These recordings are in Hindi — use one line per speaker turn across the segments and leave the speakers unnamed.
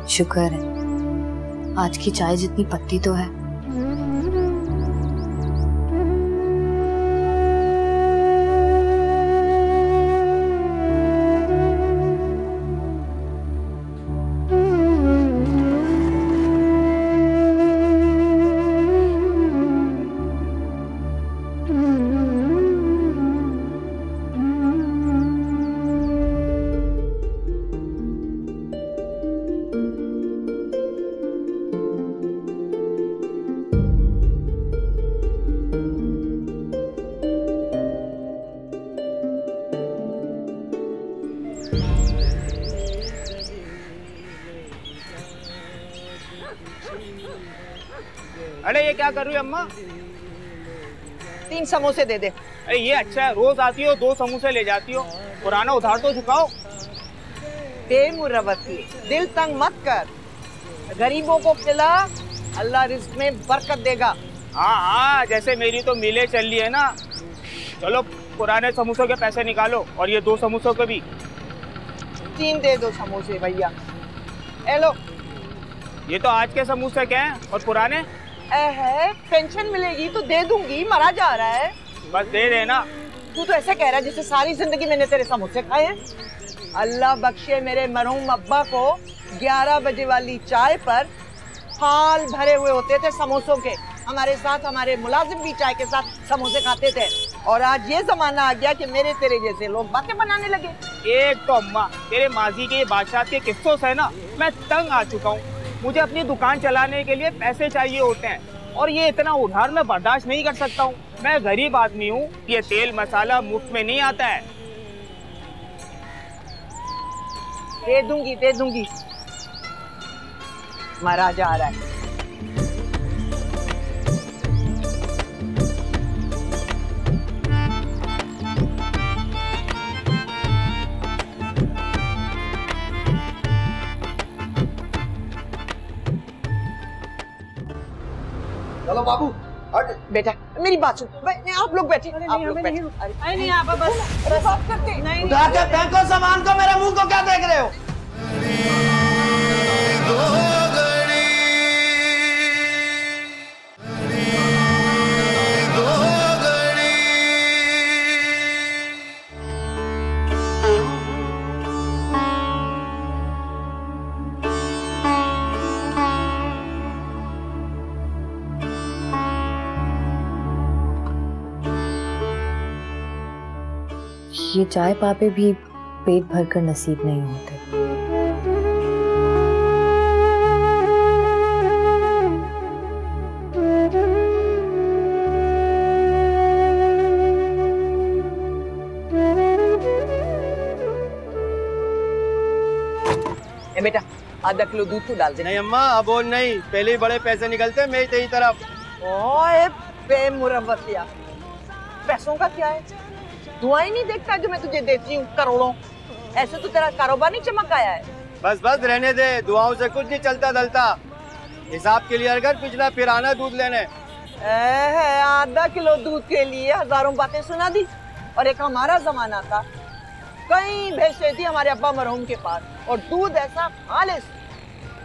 शुक्र है आज की चाय जितनी पत्ती तो है।
अरे ये क्या कर रही है अम्मा?
3 समोसे दे दे।
अरे ये अच्छा है, रोज आती हो 2 समोसे ले जाती हो, पुराना उधार तो चुकाओ।
बेमुरवती, दिल तंग मत कर, गरीबों को खिला, अल्लाह रिज्क में बरकत देगा।
हाँ हाँ, जैसे मेरी तो मिले चल रही है ना। चलो पुराने समोसों के पैसे निकालो और ये 2 समोसों के भी।
3 दे दो समोसे भैया। ए लो।
ये तो आज के समोसे क्या हैं और पुराने?
है पेंशन मिलेगी तो दे दूंगी, मरा जा रहा है।
बस दे देना।
तू तो ऐसे कह रहा है जैसे सारी जिंदगी मैंने तेरे समोसे खाए हैं। अल्लाह बख्शे मेरे मरहूम अब्बा को 11 बजे वाली चाय पर हाल भरे हुए होते थे समोसों के। हमारे साथ हमारे मुलाजिम भी चाय के साथ समोसे खाते थे। और आज ये जमाना आ गया कि मेरे तेरे जैसे लोग बातें बनाने लगे।
एक तो अम्मा तेरे माजी के बादशाह के किस्सों से ना मैं तंग आ चुका हूँ। मुझे अपनी दुकान चलाने के लिए पैसे चाहिए होते हैं और ये इतना उधार मैं बर्दाश्त नहीं कर सकता हूँ। मैं गरीब आदमी हूँ, ये तेल मसाला मुफ्त में नहीं आता है।
दे दूंगी, मरा जा रहा है।
चलो बाबू हट।
बेटा मेरी बात सुन, आप लोग बैठे। आप लोग बैठे।
नहीं आप बस
बात करते नहीं।
उठा के फेंको सामान को, मेरे मुंह को क्या देख रहे हो?
ये चाय पापे भी पेट भरकर नसीब नहीं होते।
ए बेटा आधा किलो दूध तो डाल दे।
नहीं अम्मा अब और नहीं, पहले ही बड़े पैसे निकलते मेरी तेरी तरफ।
ओए बेमुरवतिया, पैसों का क्या है? दुआई नहीं देखता जो मैं तुझे देती हूँ करोड़ों। ऐसे तो तेरा कारोबार नहीं चमक आया है।
बस बस रहने दे, दुआओं से कुछ नहीं चलता दलता। हिसाब के लिए अगर पिछला फिर आना दूध लेने।
आधा किलो दूध के लिए हजारों बातें सुना दी। और एक हमारा जमाना था, कई भैंसें थी हमारे अब्बा मरहूम के पास और दूध ऐसा खालिस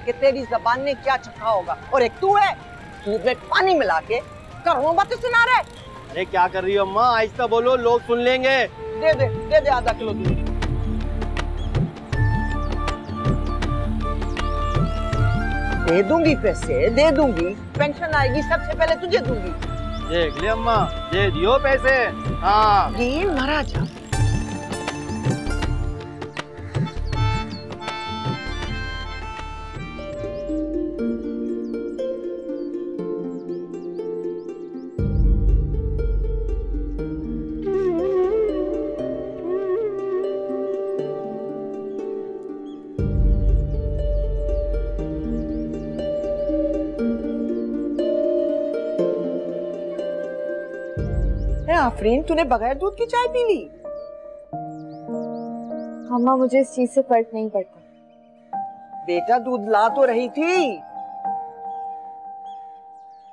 कि तेरी जबान ने क्या चखा होगा। और एक तू है, दूध में पानी मिला के करोड़ों बातें सुना रहा है।
अरे क्या कर रही हो अम्मा, आहिस्ता बोलो, लोग सुन लेंगे।
दे दे आधा किलो दूध। दे दूंगी, पैसे दे दूंगी, पेंशन आएगी सबसे पहले तुझे दूंगी।
देख ले अम्मा, दे दियो पैसे। हाँ
ये मरा जा। आफरीन तूने बगैर दूध की चाय पी ली?
अम्मा मुझे इस चीज से फर्क नहीं पड़ता।
बेटा दूध ला तो रही थी।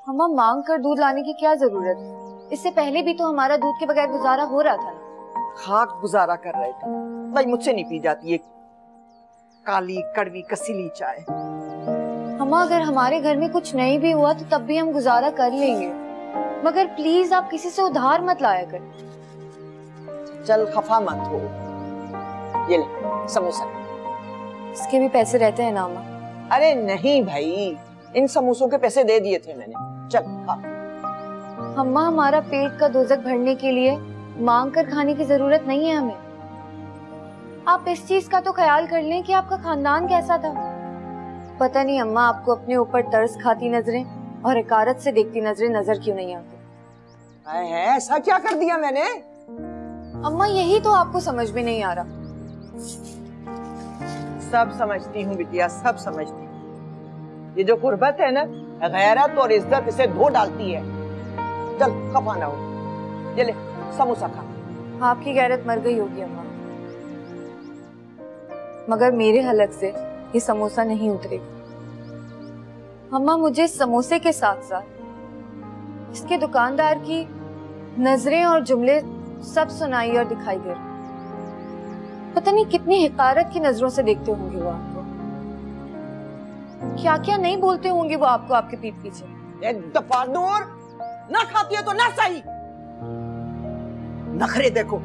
अम्मा मांग कर दूध लाने की क्या जरूरत? इससे पहले भी तो हमारा दूध के बगैर गुजारा हो रहा था ना।
खाक गुजारा कर रहे थे भाई, मुझसे नहीं पी जाती ये काली कड़वी कसीली चाय।
अम्मा अगर हमारे घर में कुछ नहीं भी हुआ तो तब भी हम गुजारा कर लेंगे, मगर प्लीज आप किसी से उधार मत लाया कर।
चल खफा मत हो, ये ले समोसा।
इसके भी पैसे रहते हैं ना अम्मा?
अरे नहीं भाई, इन समोसों के पैसे दे दिए थे मैंने, चल खा।
अम्मा हमारा पेट का दोजक भरने के लिए मांग कर खाने की जरूरत नहीं है हमें। आप इस चीज का तो ख्याल कर लें कि आपका खानदान कैसा था। पता नहीं अम्मा आपको अपने ऊपर तरस खाती नजरें और हकारत से देखती नजरें नजर क्यों नहीं आती।
है ऐसा क्या कर दिया मैंने?
अम्मा यही तो आपको समझ में नहीं आ रहा।
सब समझती हूँ बिटिया, सब समझती हूँ। ये जो कुर्बत है ना, गैरत और इज्जत इसे धो डालती है। चल खफा ना हो, ये ले समोसा खा।
आपकी गैरत मर गई होगी अम्मा, मगर मेरे हलक से ये समोसा नहीं उतरेगा। अम्मा मुझे इस समोसे के साथ साथ इसके दुकानदार की नजरें और जुमले सब सुनाई और दिखाई दे रहे। पता नहीं कितनी हिकारत की नजरों से देखते होंगे वो आपको, क्या क्या नहीं बोलते होंगे वो आपको आपके पीठ पीछे।
दफादूर, ना खाती है तो ना सही, नखरे देखो।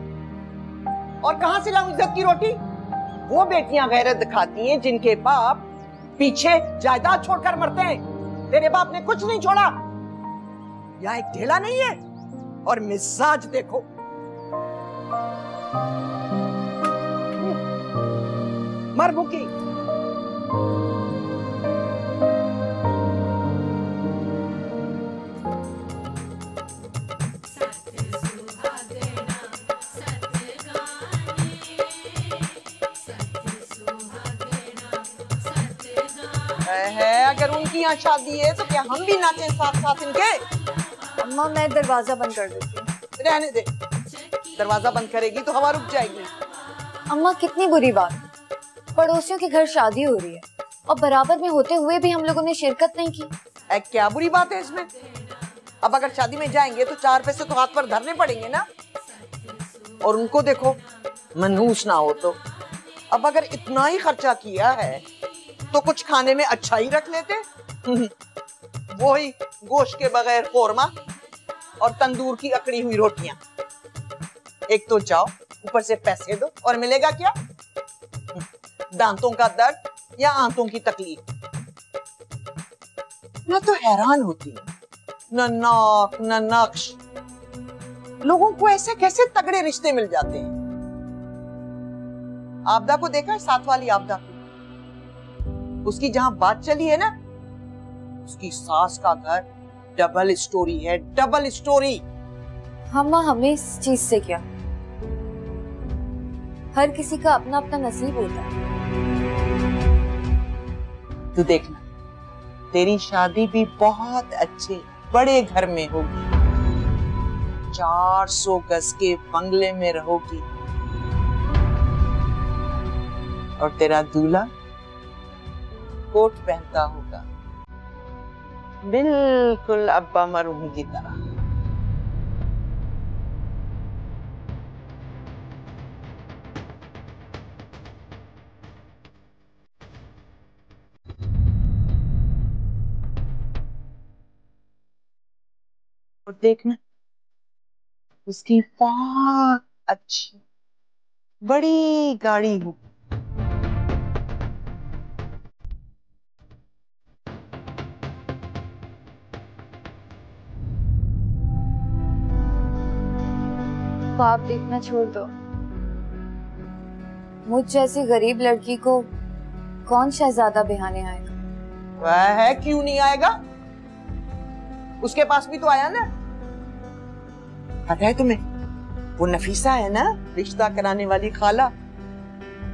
और कहां से लाऊं इज्जत की रोटी? वो बेटियां गैरत दिखाती हैं जिनके बाप पीछे जायदाद छोड़कर मरते हैं। तेरे बाप ने कुछ नहीं छोड़ा, यहाँ एक ढेला नहीं है। और मिजाज देखो, मर भूखी। है अगर उनकी यहाँ शादी है तो क्या हम भी नाचें साथ साथ इनके?
अम्मा मैं दरवाजा बंद कर देती हूँ।
रहने दे, दरवाजा बंद करेगी तो हवा रुक जाएगी।
अम्मा कितनी बुरी बात, पड़ोसियों के घर शादी हो रही है और बराबर में होते हुए भी हम लोगों ने शिरकत नहीं की।
क्या बुरी बात है इसमें? अब अगर शादी में जाएंगे तो 4 पैसे तो हाथ पर धरने पड़ेंगे ना। और उनको देखो, मनहूस ना हो तो। अब अगर इतना ही खर्चा किया है तो कुछ खाने में अच्छा ही रख लेते। वही गोश्त के बगैर कोरमा और तंदूर की अकड़ी हुई रोटियां। एक तो जाओ, ऊपर से पैसे दो, और मिलेगा क्या? दांतों का दर्द या आंतों की तकलीफ। मैं तो हैरान होती हूँ, न नाक न नक्श, लोगों को ऐसे कैसे तगड़े रिश्ते मिल जाते हैं। आपदा को देखा है, साथ वाली आपदा को? उसकी जहां बात चली है ना, उसकी सास का घर डबल स्टोरी है, डबल स्टोरी।
अम्मा हमें इस चीज से क्या, हर किसी का अपना अपना नसीब होता है।
तू देखना, तेरी शादी भी बहुत अच्छे बड़े घर में होगी, 400 गज के बंगले में रहोगी। और तेरा दूल्हा कोट पहनता होगा, बिल्कुल अब्बा मरहूम की तरह। और देखना, उसकी बहुत अच्छी बड़ी गाड़ी होगी।
आप देखना छोड़ दो। मुझ जैसी गरीब लड़की को कौन शहजादा बिहाने आएगा?
वह है, क्यों नहीं आएगा? उसके पास भी तो आया ना। पता है तुम्हें, वो नफीसा है ना, रिश्ता कराने वाली खाला,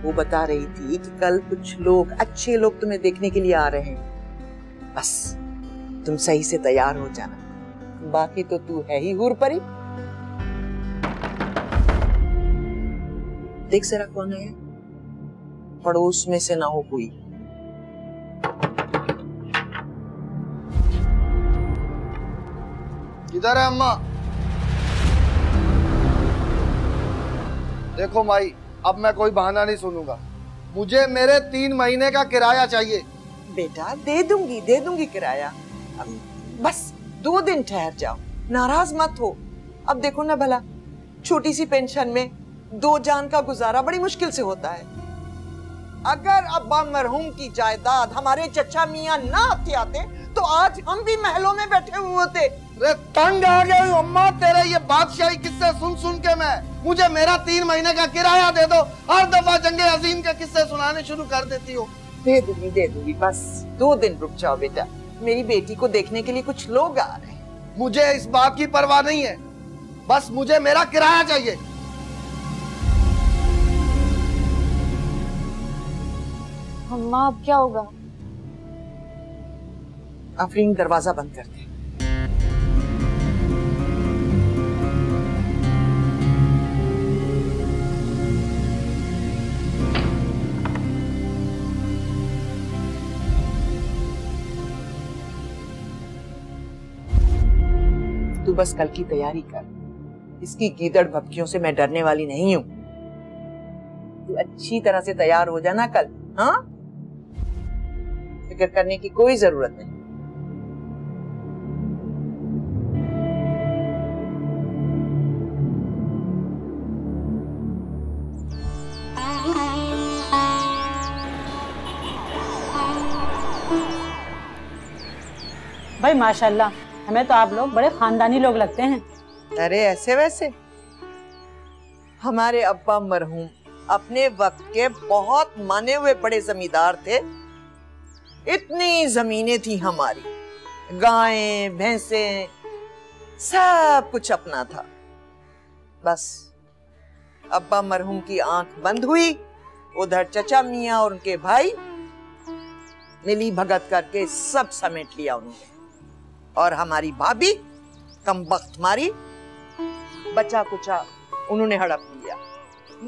वो बता रही थी कि कल कुछ लोग, अच्छे लोग तुम्हें देखने के लिए आ रहे हैं। बस तुम सही से तैयार हो जाना, बाकी तो तू है ही हूर परी। देख जरा कौन है, पड़ोस में से ना हो कोई।
किधर है अम्मा? देखो माई, अब मैं कोई बहाना नहीं सुनूंगा। मुझे मेरे 3 महीने का किराया चाहिए।
बेटा दे दूंगी किराया। बस 2 दिन ठहर जाओ, नाराज मत हो। अब देखो ना भला, छोटी सी पेंशन में 2 जान का गुजारा बड़ी मुश्किल से होता है। अगर अब्बा मरहूम की जायदाद हमारे चचा मियां ना आते तो आज हम भी महलों में बैठे हुए होते।
अरे तंग आ गई हूँ अम्मा, तेरे ये बादशाही किस्से सुन सुन के मैं। मुझे मेरा 3 महीने का किराया दे दो। हर दफा जंगे अजीम के किस्से सुनाने शुरू कर देती हो।
दे दूंगी, बस 2 दिन रुक जाओ बेटा। मेरी बेटी को देखने के लिए कुछ लोग आ रहे हैं।
मुझे इस बात की परवाह नहीं है, बस मुझे मेरा किराया चाहिए।
अम्मा अब क्या होगा?
आफरीन दरवाजा बंद कर दे। तू बस कल की तैयारी कर। इसकी गीदड़ भपकियों से मैं डरने वाली नहीं हूं। तू अच्छी तरह से तैयार हो जाना कल। हाँ, फिक्र करने की कोई जरूरत नहीं।
भाई माशाल्लाह, हमें तो आप लोग बड़े खानदानी लोग लगते हैं।
अरे ऐसे वैसे, हमारे अब्बा मरहूम अपने वक्त के बहुत माने हुए बड़े जमींदार थे। इतनी जमीनें थी हमारी, गायें भैंसें, सब कुछ अपना था। बस अब्बा मरहूम की आंख बंद हुई, उधर चचा मियां और उनके भाई मिली भगत करके सब समेट लिया उन्होंने। और हमारी भाभी कमबख्त मारी, बचा कुचा उन्होंने हड़प लिया।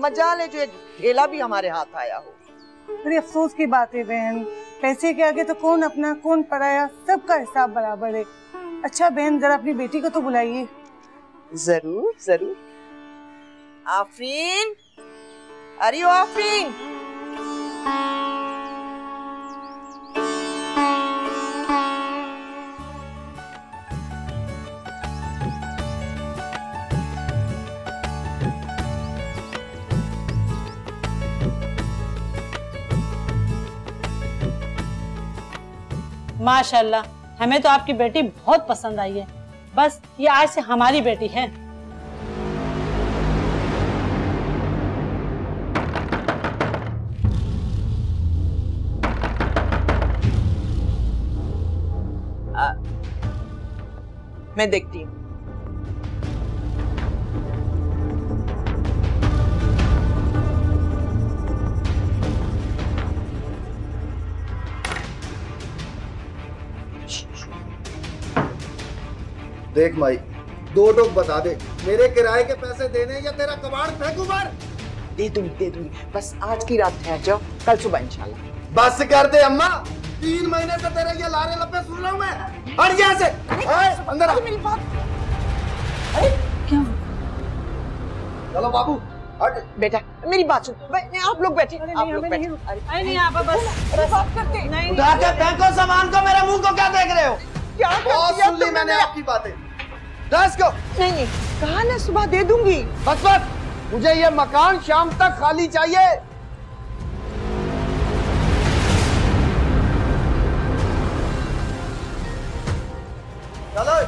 मजाल है जो एक ढेला भी हमारे हाथ आया हो।
बड़ी अफसोस की बात है बहन, पैसे के आगे तो कौन अपना कौन पराया, सबका हिसाब बराबर है। अच्छा बहन, जरा अपनी बेटी को तो बुलाइए।
जरूर जरूर। आफरीन, अरे ओ आफरीन।
माशाल्लाह, हमें तो आपकी बेटी बहुत पसंद आई है। बस ये आज से हमारी बेटी है।
मैं देखती हूँ।
देख माई, 2 टोक बता दे, मेरे किराए के पैसे देने या तेरा कबाड़ फेंकूं बाहर?
दे दूंगी, बस आज की रात ठहर जाओ, कल सुबह इंशाल्लाह।
बस कर दे अम्मा, 3 महीने से तेरे ये लारे लपे सुन रहा हूं मैं। हट यहाँ से, अंदर आ।
मेरी बात।
क्या?
चलो बाबू हट।
बेटा मेरी बात सुन, आप लोग बैठे। आप लोग बैठे।
अरे नहीं आप बस
बात करते।
नहीं
उठा के फेंको सामान को, मेरे मुंह को क्या देख रहे हो?
क्या
बहुत सुन ली मैंने आपकी बातें। दस को
नहीं, कहा ना सुबह दे दूंगी।
बस बस, मुझे ये मकान शाम तक खाली चाहिए। चलो।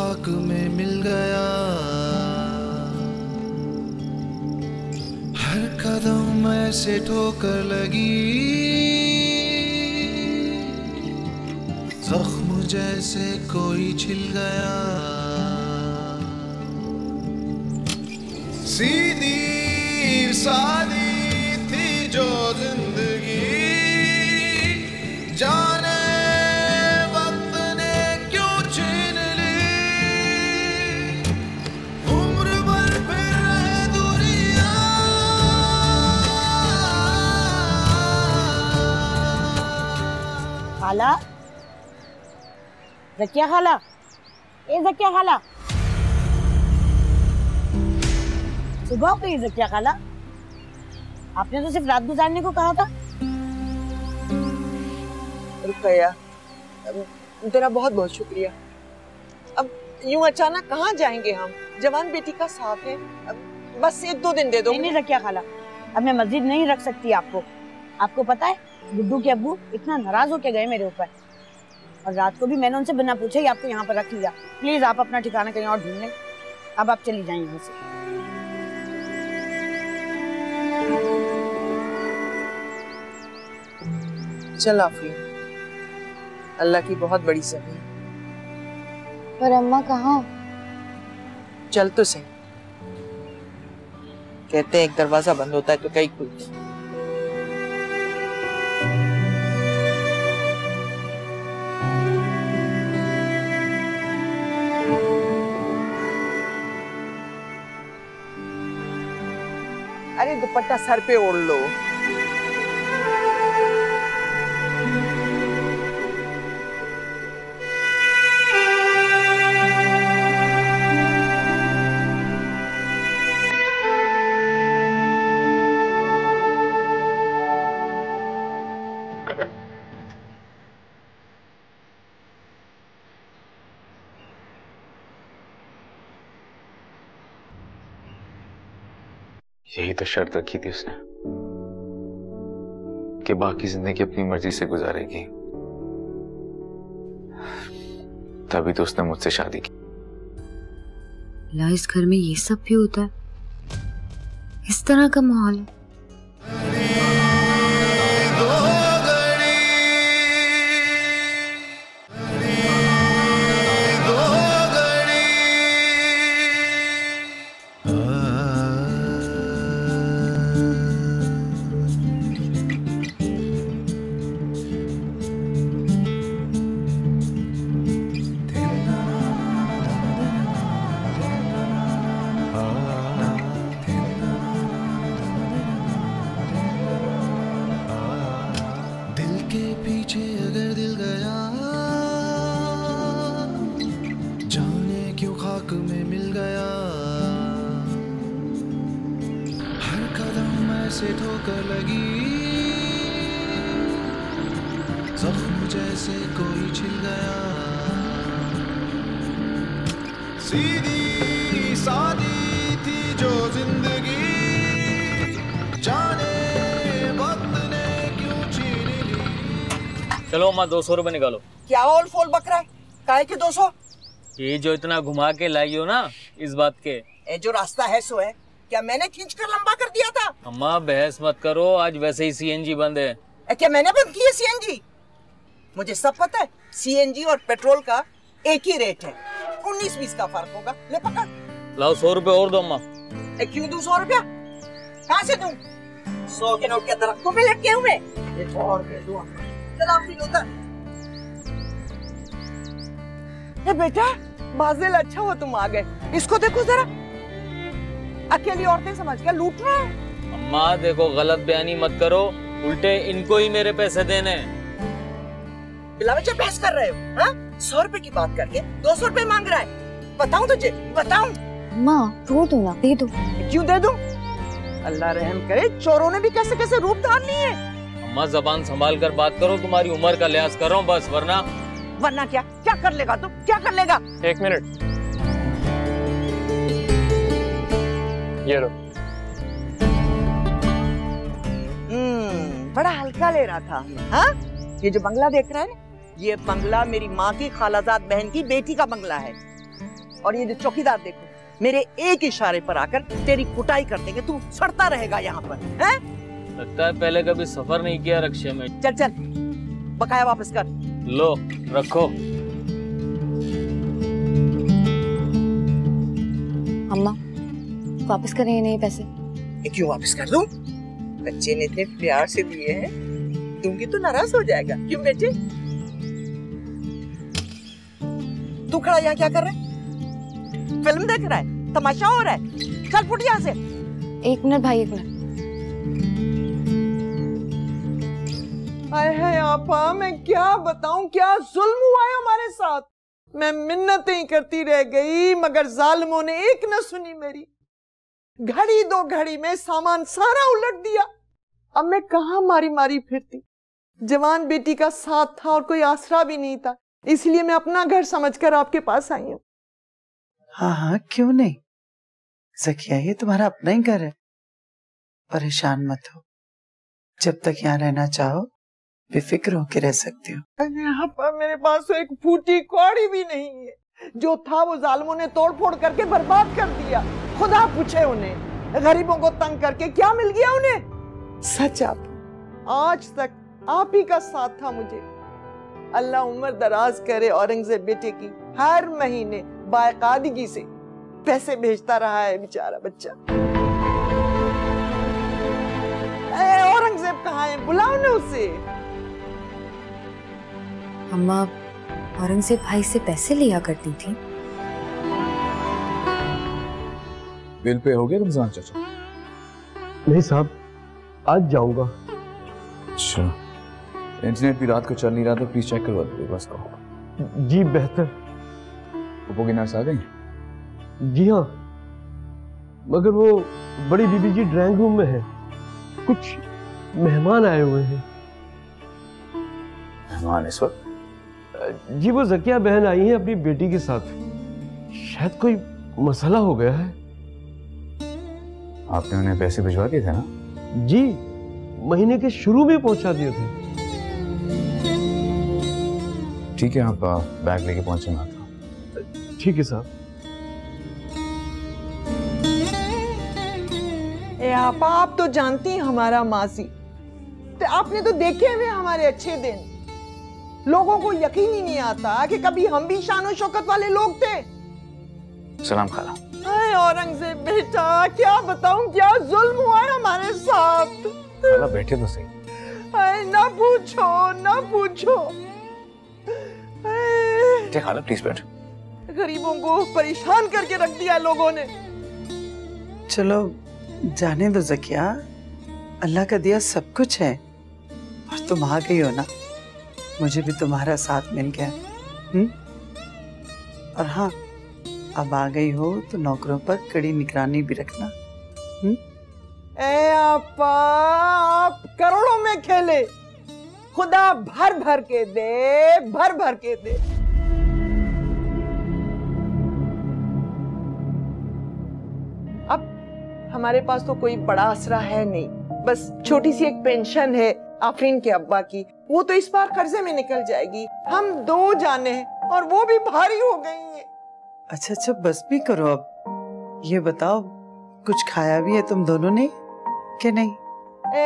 खाक में मिल गया, हर कदम ऐसे ठोकर लगी, जख्म जैसे कोई छिल गया। सीधी सादी थी जो जिंदगी, जाने वक्त ने क्यों छीन ली, उम्र भर फिर रहे दूरियां।
खाला, जकिया खाला, ए जकिया खाला, सुबह हो गई जकिया खाला, आपने तो सिर्फ रात गुजारने को कहा था।
रुकैया, तेरा बहुत बहुत शुक्रिया। अब यूं अचानक कहाँ जाएंगे हम? जवान बेटी का साथ है, अब बस 1-2 दिन दे दो।
नहीं रखिया खाला, अब मैं मस्जिद नहीं रख सकती आपको। आपको पता है गुड्डू के अब्बू इतना नाराज होके गए मेरे ऊपर, और रात को भी मैंने उनसे बिना पूछे ही आपको यहाँ पर रख लिया। प्लीज आप अपना ठिकाना कहीं और ढूंढ लें। अब आप चली जाएं यहाँ से।
चल आफरी, अल्लाह की बहुत बड़ी सही।
पर अम्मा कहाँ?
चल तो सही। कहते हैं एक दरवाजा बंद होता है तो कई खुलते हैं। अरे दुपट्टा सर पे ओढ़ लो।
यही तो शर्त रखी थी उसने कि बाकी जिंदगी अपनी मर्जी से गुजारेगी, तभी तो उसने मुझसे शादी की।
ला, इस घर में ये सब भी होता है? इस तरह का माहौल है?
से ठोकर लगी, जख्म जैसे कोई छिल गया। सीधी सादी थी जो जिंदगी, जाने वक्त ने क्यों छीन ली।
चलो अम्मा 200 रुपए निकालो।
क्या ओल फोल बक रहा है? काहे के 200?
ये जो इतना घुमा के लाई हो ना, इस बात के।
ये जो रास्ता है सो है, क्या मैंने खींचकर लंबा कर दिया था?
अम्मा बहस मत करो, आज वैसे ही सीएनजी बंद है।
क्या मैंने बंद की है सीएनजी? मुझे सब पता है, सीएनजी और पेट्रोल का एक ही रेट है, 19-20 का फर्क होगा। ले पकड़।
लाओ 100 रुपए और दो अम्मा।
क्यों दूं 100 रुपया? कहाँ से दूं? 100 के नोट के दरख्तों में लटके हुए। एक और दे दूं। चल फिर उधर। बेटा बाजिल, अच्छा हुआ तुम आ गए। इसको देखो जरा, अकेली औरतें समझ के लूट रहे हैं।
अम्मा देखो, गलत बयानी मत करो, उल्टे इनको ही मेरे पैसे देने।
बिला बच्चा बहस कर रहे हो? हाँ? 100 रुपए की बात करके 200 रुपए मांग रहा है। बताऊं तुझे? बताऊं?
माँ रो दो ना, दे दो।
क्यों दे दूं? अल्लाह रहम करे, चोरों ने भी कैसे कैसे रूप धार लिए।
अम्मा जबान संभाल कर बात करो, तुम्हारी उम्र का लिहाज कर रहा हूँ बस, वरना
क्या क्या कर लेगा तू? क्या कर लेगा?
1 मिनट, ये लो।
बड़ा हल्का ले रहा था। हाँ? ये जो बंगला देख रहा है ना, ये बंगला मेरी माँ की खालाजाद बहन की बेटी का बंगला है। और ये जो चौकीदार देखो, मेरे एक इशारे पर आकर तेरी कुटाई कर देंगे, तू सड़ता रहेगा यहाँ पर, हैं?
लगता है पहले कभी सफर नहीं किया रक्षा में।
चल चल, बकाया वापस कर।
लो रखो।
अम्मा वापस करें ये नहीं पैसे?
ये क्यों वापस कर दूं? बच्चे ने इतने प्यार से दिए हैं, दूंगी तो नाराज हो जाएगा। क्यों बेटे? तू खड़ा यहाँ क्या कर रहा है? फिल्म देख रहा है? तमाशा हो रहा है? चल फुट यहाँ से।
1 मिनट भाई, 1 मिनट।
आए है आपा, मैं क्या बताऊं, क्या जुल्म हुआ है हमारे साथ। मैं मिन्नतें करती रह गई मगर जालिमों ने एक न सुनी मेरी। घड़ी 2 घड़ी में सामान सारा उलट दिया। अब मैं कहाँ मारी मारी फिरती। जवान बेटी का साथ था और कोई आसरा भी नहीं था, इसलिए मैं अपना घर समझकर आपके पास आई हूँ।
हाँ हाँ क्यों नहीं ज़किया, ये तुम्हारा अपना ही घर है, परेशान मत हो। जब तक यहाँ रहना चाहो बेफिक्र होके रह सकती हो।
यहाँ पर मेरे पास तो एक फूटी कौड़ी भी नहीं है। जो था वो जालिमों ने तोड़ फोड़ करके बर्बाद कर दिया। खुदा पूछे उन्हें, गरीबों को तंग करके क्या मिल गया उन्हें? सच आप, आज तक आप ही का साथ था मुझे। अल्लाह उम्र दराज करे। औरंगजेब बेटे की हर महीने बाकायदगी से पैसे भेजता रहा है बेचारा बच्चा। औरंगजेब कहाँ है? बुलाओ ना उसे।
अम्मा औरंगजेब भाई से पैसे लिया करती थी।
बिल पे हो गया रमजान चाचा?
नहीं साहब, आज जाऊंगा।
अच्छा, इंटरनेट भी रात को चल नहीं रहा था, प्लीज चेक करवा दो बस को।
जी बेहतर।
पप्पो की नर्स आ गई?
जी हाँ, मगर वो बड़ी बीबी जी ड्राइंग रूम में है, कुछ मेहमान आए हुए हैं।
मेहमान इस वक्त?
जी वो ज़किया बहन आई है अपनी बेटी के साथ, शायद कोई मसला हो गया है।
आपने उन्हें पैसे भिजवा दिए थे ना?
जी, महीने के शुरू में पहुंचा दिए थे।
ठीक है, आप बैग लेके पहुंचे। मैं आता हूं।
ठीक है साहब।
आपा, आप तो जानती हैं हमारा माजी, तो आपने तो देखे हुए हमारे अच्छे दिन। लोगों को यकीन ही नहीं आता कि कभी हम भी शान और शौकत वाले लोग थे।
सलाम खाला।
औरंगजेब बेटा, क्या बताऊं क्या जुल्म हुआ है हमारे साथ।
खाला बैठे तो सही।
ना पूछो ना पूछो।
खाला प्लीज बैठ।
गरीबों को परेशान करके रख दिया लोगों ने।
चलो जाने दो ज़किया, अल्लाह का दिया सब कुछ है। और तुम आ गई हो ना, मुझे भी तुम्हारा साथ मिल गया। और हाँ, अब आ गई हो तो नौकरों पर कड़ी निगरानी भी रखना।
आपा, आप करोड़ों में खेले, खुदा भर भर के दे, भर भर के दे। अब हमारे पास तो कोई बड़ा आसरा है नहीं, बस छोटी सी एक पेंशन है आफरीन के अब्बा की, वो तो इस बार कर्जे में निकल जाएगी। हम 2 जाने हैं और वो भी भारी हो गई हैं।
अच्छा अच्छा बस भी करो अब। ये बताओ, कुछ खाया भी है तुम दोनों ने कि नहीं?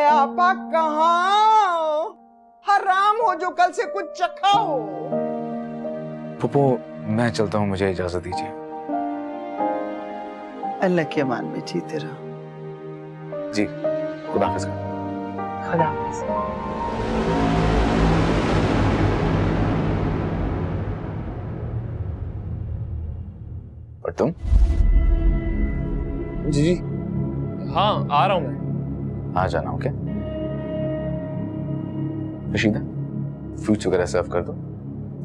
आपा कहाँ, हराम हो जो कल से कुछ चखा हो।
पप्पो मैं चलता हूँ, मुझे इजाजत दीजिए।
अल्लाह के अमान में जीते रहो।
जी, खुदा हाफिज़।
खुदा हाफिज़।
और तुम?
जी जी हाँ आ रहा हूँ मैं।
आ जाना। ओके रशीदा, फ्रूट्स वगैरह सर्व कर दो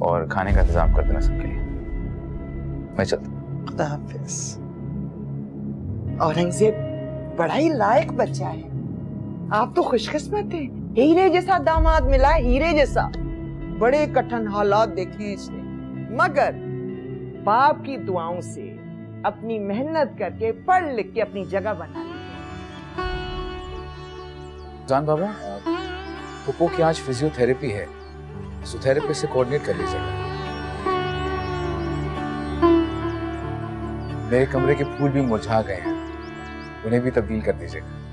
और खाने का इंतजाम कर देना सबके लिए। मैं चलता हूँ।
खुदा हाफिज़।
औरंगजेब बड़ा ही लायक बच्चा है। आप तो खुशकिस्मत हैं, हीरे जैसा दामाद मिला है, हीरे जैसा। बड़े कठिन हालात देखे इसने, मगर बाप की दुआओं से अपनी मेहनत करके पढ़ लिख के अपनी जगह बना ली।
जान बाबा, पप्पो की आज फिजियोथेरेपी है, सो थेरेपिस्ट से कोऑर्डिनेट कर लीजिएगा। मेरे कमरे के फूल भी मुरझा गए हैं, उन्हें भी तब्दील कर दीजिएगा।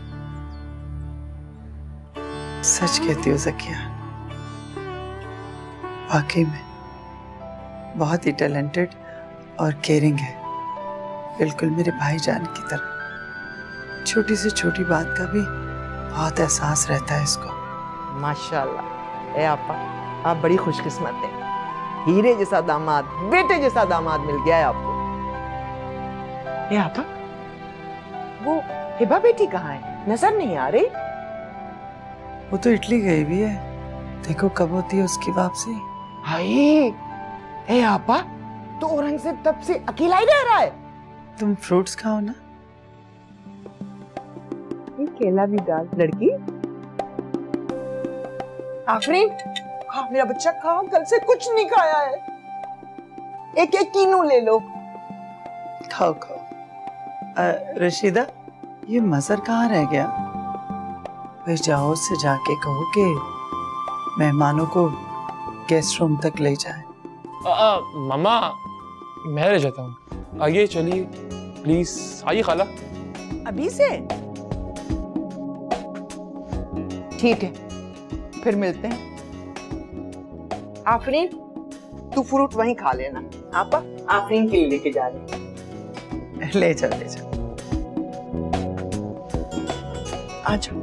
सच कहती हो ज़किया, वाकई में बहुत ही टैलेंटेड और केयरिंग है, बिल्कुल मेरे भाईजान की तरह। छोटी से छोटी बात का भी बहुत एहसास रहता है इसको।
माशाल्लाह ए आपा, आप बड़ी खुशकिस्मत हैं। हीरे जैसा दामाद, बेटे जैसा दामाद मिल गया है आपको। ए आपा, वो हिबा बेटी कहाँ है? नजर नहीं आ रही।
वो तो इटली गई भी है, देखो कब होती है उसकी वापसी।
हाय ए आपा, तो औरंगजेब तब से अकेला ही रह रहा है।
तुम फ्रूट्स खाओ ना।
ये केला भी डाल लड़की। आफरीन, खा मेरा बच्चा, खा, कल से कुछ नहीं खाया है। एक एक कीनू ले लो।
खाओ खाओ। रशीदा, ये मजर कहाँ रह गया? भाई जाओ उससे जाके कहो कि मेहमानों को गेस्ट रूम तक ले जाए।
मामा मैं ले जाता हूँ, आइए चलिए प्लीज, आइए खाला।
अभी से? ठीक है, फिर मिलते हैं। आफरीन, तू फ्रूट वहीं खा लेना। आपा आफरीन के लिए लेके जा रहे हैं।
ले जाओ ले जाओ।
आ जाओ।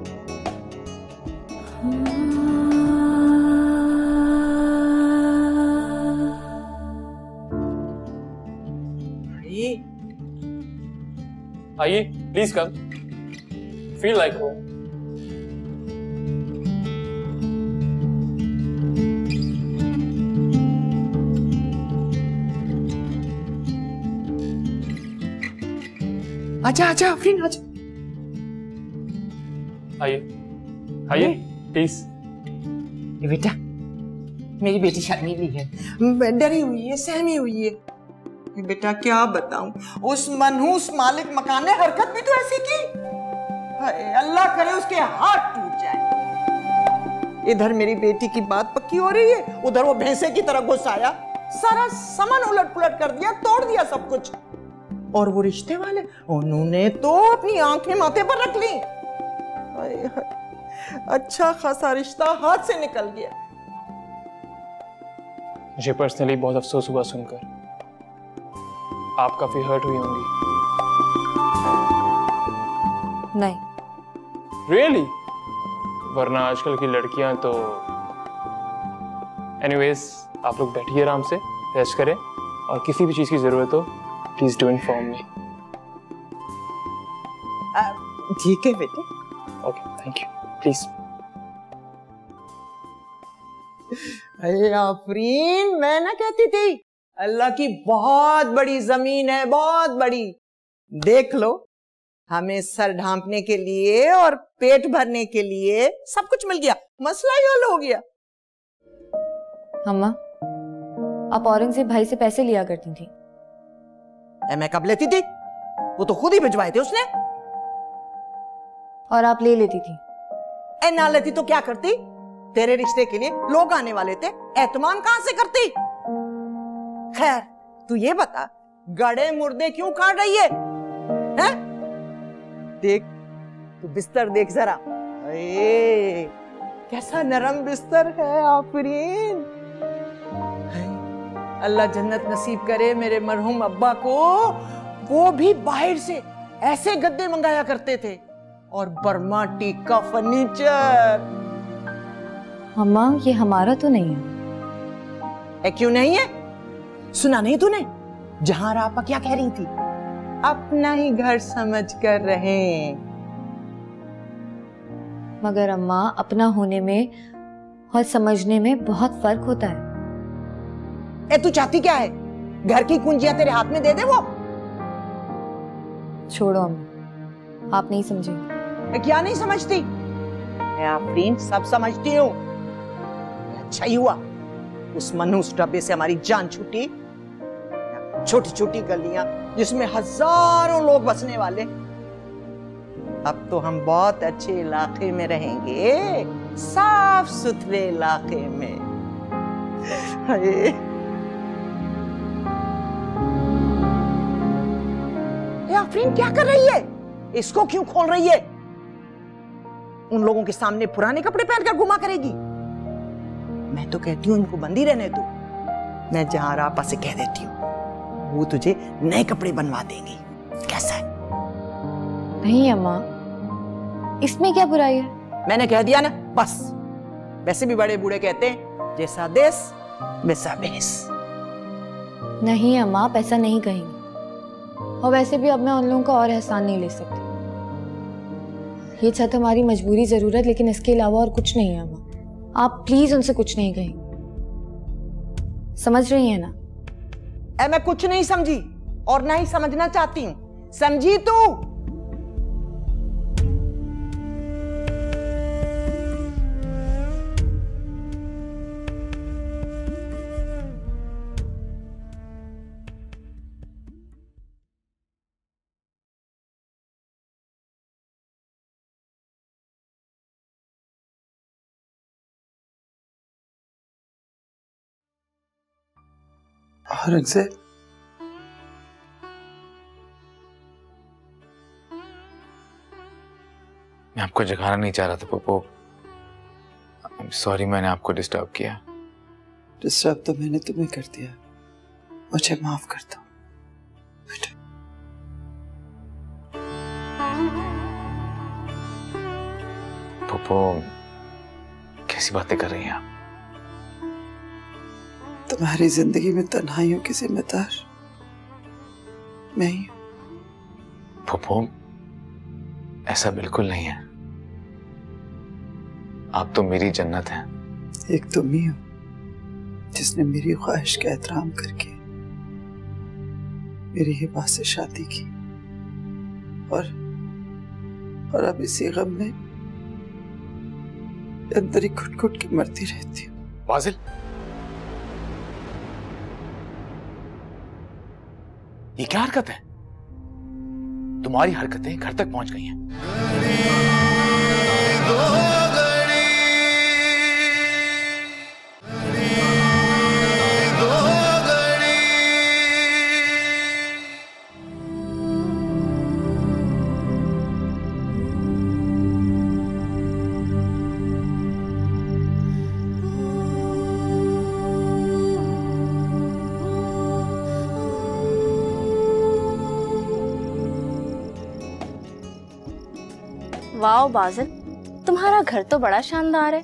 आइए please come, feel like home.
आजा आजा आफरीन, आजा।
आइए आइए प्लीज।
बेटा, मेरी बेटी शर्मीली है, डरी हुई है, सहमी हुई है। बेटा क्या बताऊं, उस मनहूस मालिक मकान ने हरकत भी तो ऐसी की। अल्लाह करे उसके हाथ टूट जाए। इधर मेरी बेटी की बात पक्की हो रही है, उधर वो भैंसे की तरह घुस आया, सारा सामान उलट पुलट कर दिया, तोड़ दिया सब कुछ। और वो रिश्ते वाले, उन्होंने तो अपनी आंखें माथे पर रख ली। अच्छा खासा रिश्ता हाथ से निकल गया।
मुझे पर्सनली बहुत अफसोस हुआ सुनकर, आप काफी हर्ट हुई होंगी।
नहीं।
रियली? वरना आजकल की लड़कियां तो। एनीवेज, आप लोग बैठिए आराम से, रेस्ट करें, और किसी भी चीज की जरूरत हो प्लीज डू इन्फॉर्म मी।
ठीक है बेटे।
Okay, thank you, please.
अरे आफरीन, मैं ना कहती थी, अल्लाह की बहुत बड़ी जमीन है, बहुत बड़ी। देख लो, हमें सर ढांपने के लिए और पेट भरने के लिए सब कुछ मिल गया, मसला ही हल हो गया।
अम्मा, आप औरंगजेब भाई से पैसे लिया करती थी।
मैं कब लेती थी? वो तो खुद ही भिजवाए थे उसने।
और आप ले लेती थी?
ना लेती तो क्या करती? तेरे रिश्ते के लिए लोग आने वाले थे, एहतमाम कहां से करती? खैर, तू ये बता, गड़े मुर्दे क्यों काट रही है? हैं? देख, तू बिस्तर देख जरा। कैसा नरम बिस्तर है आफरीन। अल्लाह जन्नत नसीब करे मेरे मरहूम अब्बा को। वो भी बाहर से ऐसे गद्दे मंगाया करते थे, और बर्मा टीक का फर्नीचर।
अम्मा, ये हमारा तो नहीं है।
क्यों नहीं है? सुना नहीं तूने जहां रापा क्या कह रही थी? अपना ही घर समझ कर रहे।
मगर अम्मा, अपना होने में और समझने में बहुत फर्क होता है।
तू चाहती क्या है? घर की कुंजियां तेरे हाथ में दे दे वो?
छोड़ो अम्मा, आप नहीं समझेंगे।
क्या नहीं समझती? मैं आफरीन सब समझती हूँ। अच्छा ही हुआ उस मनहूस डब्बे से हमारी जान छूटी। छोटी छोटी गलियां जिसमें हजारों लोग बसने वाले, अब तो हम बहुत अच्छे इलाके में रहेंगे, साफ सुथरे इलाके में। आफरीन क्या कर रही है? इसको क्यों खोल रही है? उन लोगों के सामने पुराने कपड़े पहनकर घुमा करेगी। मैं तो कहती हूँ इनको बंदी रहने दो। मैं जहां आपा से कह देती हूँ, वो तुझे नए कपड़े बनवा देंगी। कैसा है?
नहीं अम्मा, इसमें क्या बुराई है?
मैंने कह दिया ना, बस। वैसे भी बड़े बूढ़े कहते हैं, जैसा देश वैसा भेष।
नहीं अम्मा, आप ऐसा नहीं कहेंगे। और वैसे भी अब मैं उन लोगों का और एहसान नहीं ले सकती। ये छत हमारी मजबूरी जरूर है, लेकिन इसके अलावा और कुछ नहीं है अम्मा। आप प्लीज उनसे कुछ नहीं कहेंगे, समझ रही हैं ना?
मैं कुछ नहीं समझी और ना ही समझना चाहती हूँ। समझी तू?
औरंगजेब,
मैं आपको जगाना नहीं चाह रहा था पप्पू। सॉरी, मैंने आपको डिस्टर्ब किया।
डिस्टर्ब तो मैंने तुम्हें कर दिया, मुझे माफ कर दो।
पप्पू, कैसी बातें कर रही हैं आप?
तुम्हारी जिंदगी में तन्हाइयों की जिम्मेदार मैं ही हूं।
पप्पू, ऐसा बिल्कुल नहीं है। आप तो मेरी जन्नत हैं।
एक तुम ही हो जिसने मेरी ख्वाहिश का एहतराम करके मेरी हिबा से शादी की, और अब इसी गम में अंदर ही घुट घुट के मरती रहती हूँ।
वाजिल, ये क्या हरकत है? तुम्हारी हरकतें घर तक पहुंच गई हैं।
वाओ बाजिल, तुम्हारा घर तो बड़ा शानदार है।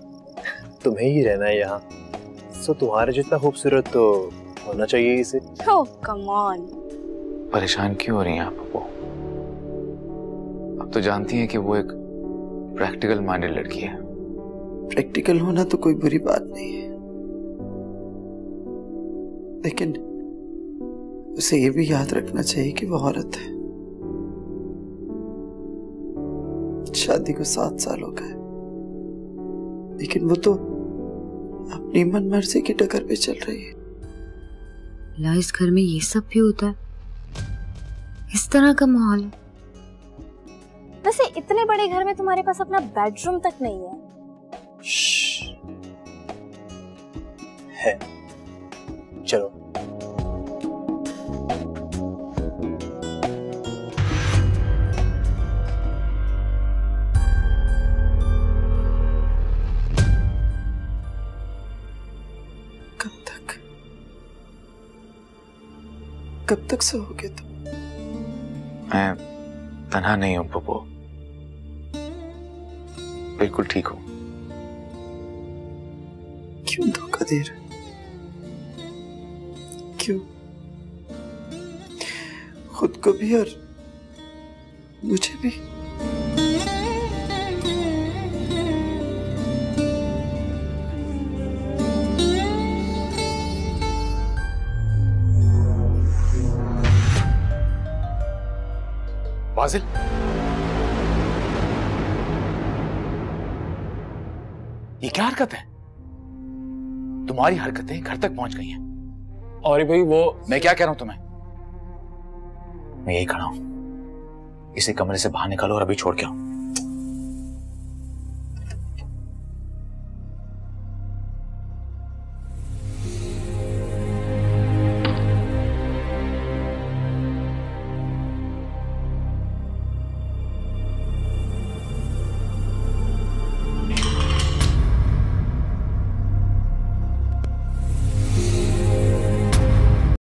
तुम्हें ही रहना है यहाँ, सो तुम्हारे जितना खूबसूरत तो होना चाहिए इसे।
ओह कम ऑन।
परेशान क्यों हो रही हैं आप पप्पू? आप तो जानती हैं कि वो एक प्रैक्टिकल माइंडेड लड़की है।
प्रैक्टिकल होना तो कोई बुरी बात नहीं है, लेकिन उसे ये भी याद रखना चाहिए कि वो औरत है। शादी को 7 साल हो गए, लेकिन वो तो अपनी मन मर्जी की डगर पे चल रही है।
ला, इस घर में ये सब भी होता है? इस तरह का माहौल है?
वैसे इतने बड़े घर में तुम्हारे पास अपना बेडरूम तक नहीं है।
है, चलो।
कब तक सोओगे तुम?
मैं तन्हा नहीं हूं पप्पू, बिल्कुल ठीक हूं।
क्यों धोखा दे रहे? क्यों? खुद को भी और मुझे भी।
वाजिल, ये क्या हरकत है? तुम्हारी हरकतें घर तक पहुंच गई हैं।
और भाई वो,
मैं क्या कह रहा हूं तुम्हें? मैं यही खड़ा हूं, इसे कमरे से बाहर निकालो और अभी छोड़ के आओ।